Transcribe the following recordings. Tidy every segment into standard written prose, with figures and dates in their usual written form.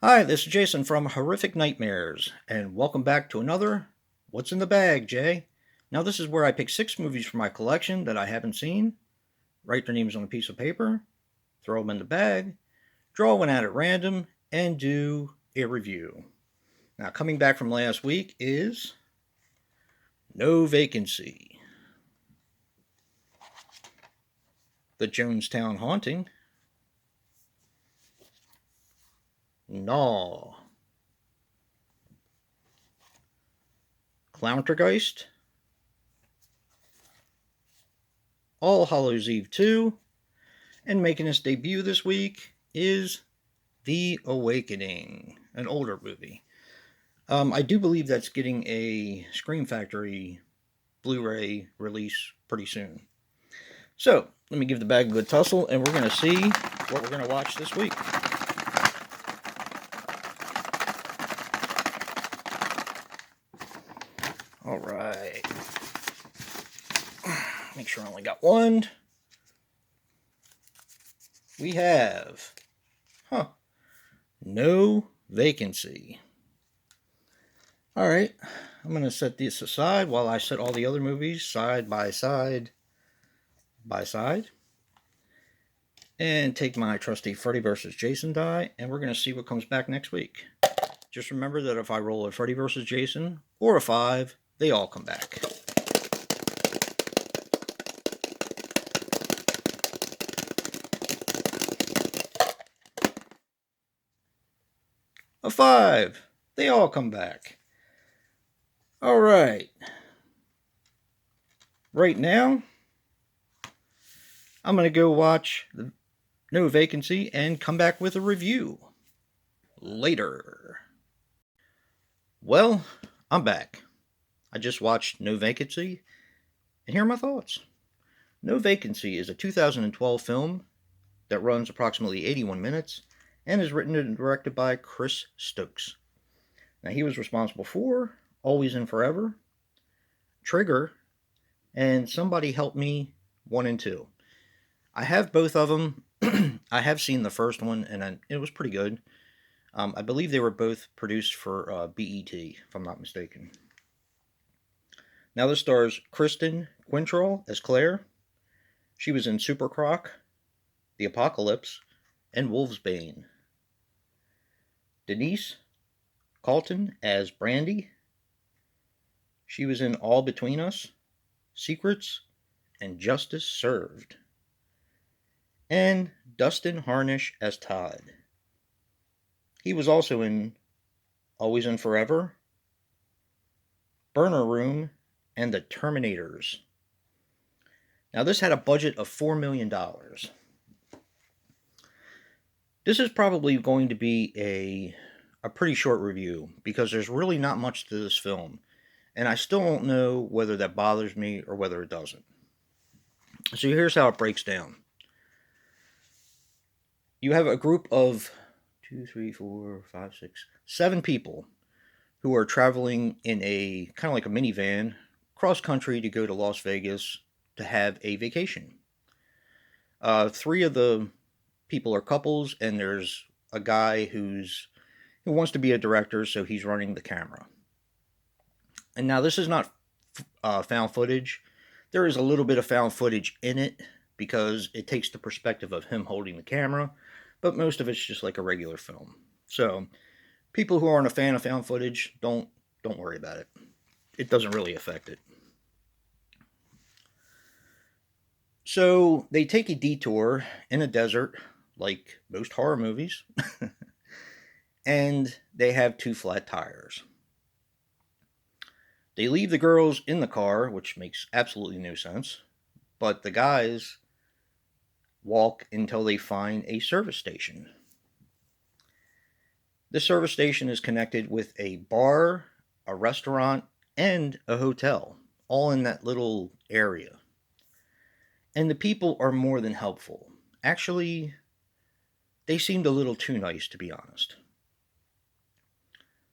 Hi, this is Jason from Horrific Nightmares, and welcome back to another What's in the Bag, Jay? Now, this is where I pick 6 movies from my collection that I haven't seen, write their names on a piece of paper, throw them in the bag, draw one out at random, and do a review. Now, coming back from last week is No Vacancy, The Jonestown Haunting, Gnaw, Clowntergeist, All Hallows Eve 2, and making its debut this week is The Awakening, an older movie. I do believe that's getting a Scream Factory Blu-ray release pretty soon. So, let me give the bag a good tussle, and we're going to see what we're going to watch this week. All right. Make sure I only got one. We have, No Vacancy. All right. I'm going to set this aside while I set all the other movies side by side by side. And take my trusty Freddy vs. Jason die, and we're going to see what comes back next week. Just remember that if I roll a Freddy vs. Jason or a 5, they all come back. A 5, they all come back. All right. Right now, I'm going to go watch No Vacancy and come back with a review later. Well, I'm back. I just watched No Vacancy, and here are my thoughts. No Vacancy is a 2012 film that runs approximately 81 minutes and is written and directed by Chris Stokes. Now, he was responsible for Always and Forever, Trigger, and Somebody Help Me 1 and 2. I have both of them. I have seen the first one, and it was pretty good. I believe they were both produced for BET, if I'm not mistaken. Now, this stars Kristen Quintrell as Claire. She was in Super Croc, The Apocalypse, and Wolfsbane. Denise Calton as Brandy. She was in All Between Us, Secrets, and Justice Served. And Dustin Harnish as Todd. He was also in Always and Forever, Burner Room, and The Terminators. Now, this had a budget of $4 million. This is probably going to be a pretty short review because there's really not much to this film, and I still don't know whether that bothers me or whether it doesn't. So here's how it breaks down. You have a group of 2, 3, 4, 5, 6, 7 people who are traveling in a kind of like a minivan cross country to go to Las Vegas to have a vacation. 3 of the people are couples, and there's a guy who wants to be a director, so he's running the camera. And now this is not found footage. There is a little bit of found footage in it because it takes the perspective of him holding the camera, but most of it's just like a regular film. So people who aren't a fan of found footage, don't worry about it. It doesn't really affect it. So they take a detour in a desert, like most horror movies, and they have 2 flat tires. They leave the girls in the car, which makes absolutely no sense, but the guys walk until they find a service station. This service station is connected with a bar, a restaurant, and a hotel, all in that little area. And the people are more than helpful. Actually, they seemed a little too nice, to be honest.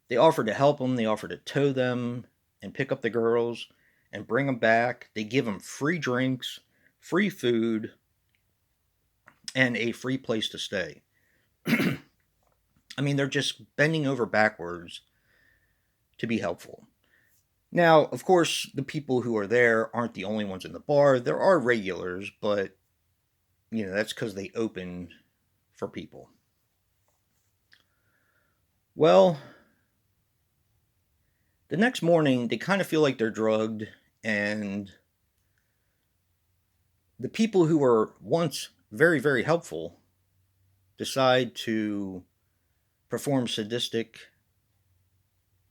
They offer to help them, they offer to tow them and pick up the girls and bring them back. They give them free drinks, free food, and a free place to stay. I mean, they're just bending over backwards to be helpful. Now, of course, the people who are there aren't the only ones in the bar. There are regulars, but that's because they open for people. Well, the next morning, they kind of feel like they're drugged, and the people who were once very, very helpful decide to perform sadistic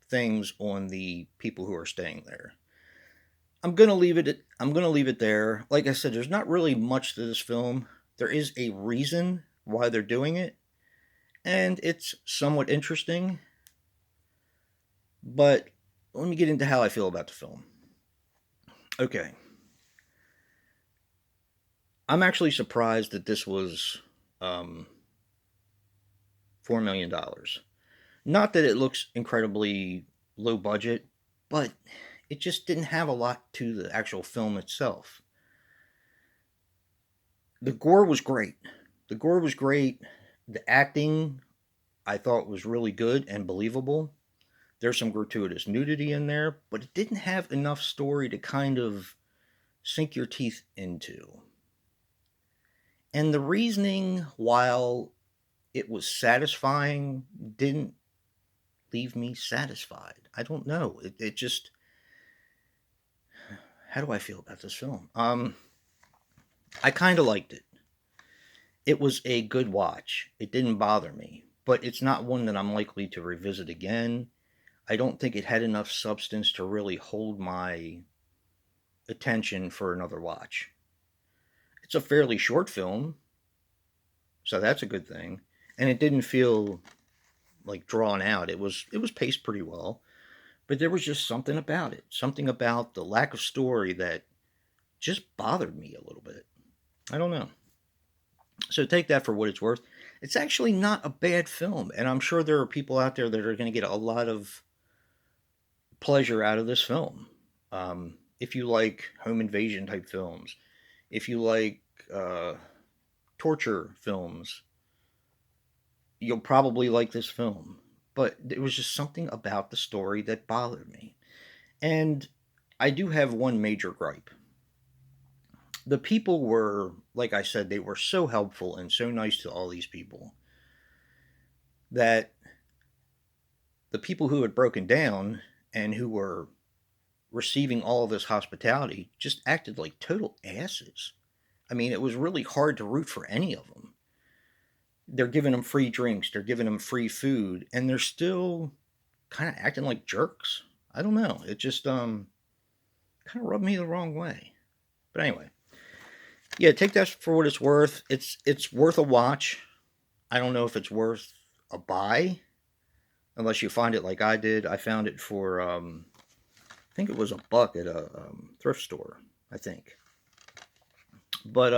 things on the people who are staying there. I'm gonna leave it there. Like I said, there's not really much to this film. There is a reason why they're doing it, and it's somewhat interesting. But let me get into how I feel about the film. Okay. I'm actually surprised that this was um, $4 million. Not that it looks incredibly low budget, but it just didn't have a lot to the actual film itself. The gore was great. The gore was great. The acting I thought was really good and believable. There's some gratuitous nudity in there, but it didn't have enough story to kind of sink your teeth into. And the reasoning, while it was satisfying, didn't leave me satisfied. I don't know. It just. How do I feel about this film? I kind of liked it. It was a good watch. It didn't bother me, but it's not one that I'm likely to revisit again. I don't think it had enough substance to really hold my attention for another watch. It's a fairly short film, so that's a good thing. And it didn't feel like drawn out. It was paced pretty well, but there was just something about it. Something about the lack of story that just bothered me a little bit. I don't know. So take that for what it's worth. It's actually not a bad film, and I'm sure there are people out there that are going to get a lot of pleasure out of this film. If you like home invasion type films, if you like torture films, you'll probably like this film. But there was just something about the story that bothered me. And I do have one major gripe. The people were, like I said, they were so helpful and so nice to all these people that the people who had broken down and who were receiving all of this hospitality just acted like total asses. I mean, it was really hard to root for any of them. They're giving them free drinks, they're giving them free food, and they're still kind of acting like jerks. I don't know. It just kind of rubbed me the wrong way. But anyway, yeah, take that for what it's worth. It's worth a watch. I don't know if it's worth a buy unless you find it like I did. I found it for I think it was $1 at a thrift store. I think, but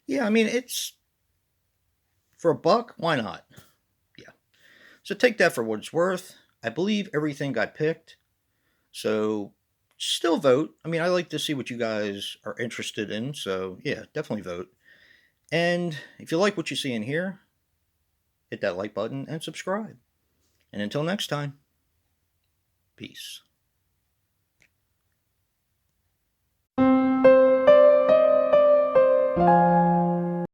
yeah, I mean it's for $1. Why not? Yeah. So take that for what it's worth. I believe everything got picked. So still vote. I mean, I like to see what you guys are interested in. So yeah, definitely vote. And if you like what you see in here, hit that like button and subscribe. And until next time, peace.